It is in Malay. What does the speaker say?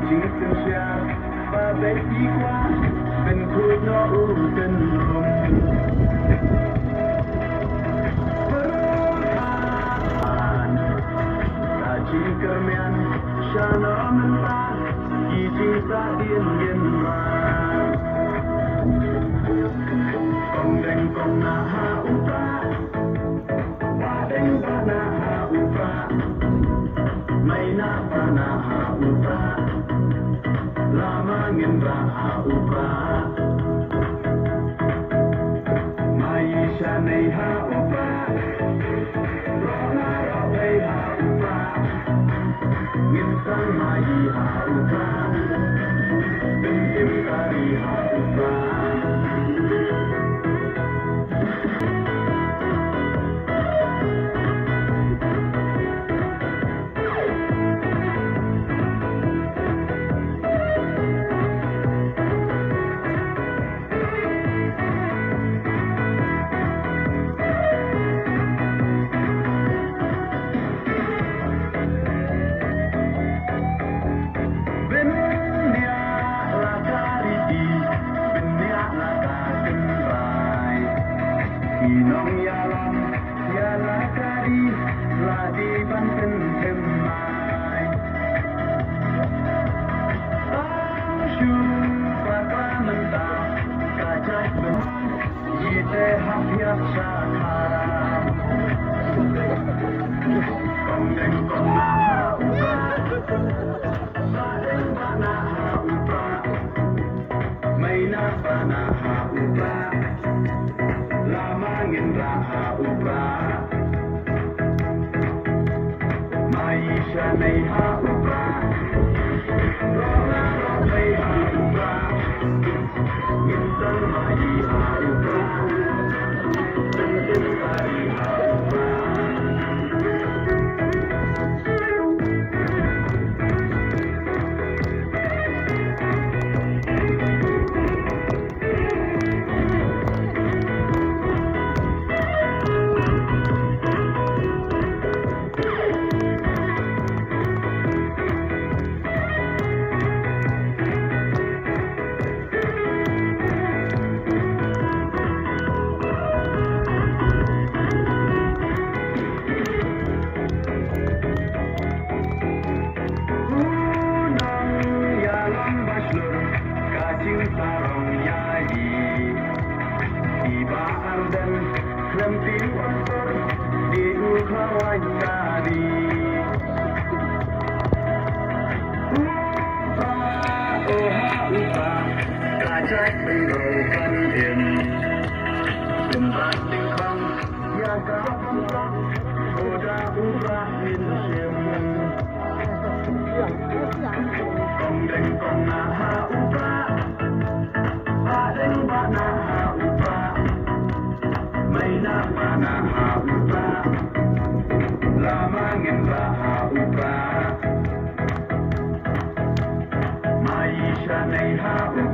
จริงเป็นเชียมาเป็นดีกว่าเป็นคู่นออูเป็นลมKermian Shana mentah Gigi sadin genra Kong deng kong naha upa Wadeng pa naha upa May napa naha upa Lama ngendra ha upa May shanay ha upa Rona raway ha upa Minsan mai haupa, bentim kari haupa. Inong yalam, yala kari, ladi banten temai. Angshu papa mentah, kajak benang, yite hapiak syakaram. Kong deng kong naha upa, sadeng banaha upa, maina banaha upa. Lama ngendra ha upa Maisha nei ha upa Rona raway ha upa Minsan mai ha upa Bentim kari ha upa Sarong yayi Tiba ardan Lempi wansor Di ukawan tadi Upa Oha upa Kajak pendokan in Sempat dikong Yang kapang Oda urah min sim Kong deng kong naha upa Adeng banaha upa Maina banaha upa Lama ngendra ha upa Maisha nei ha upa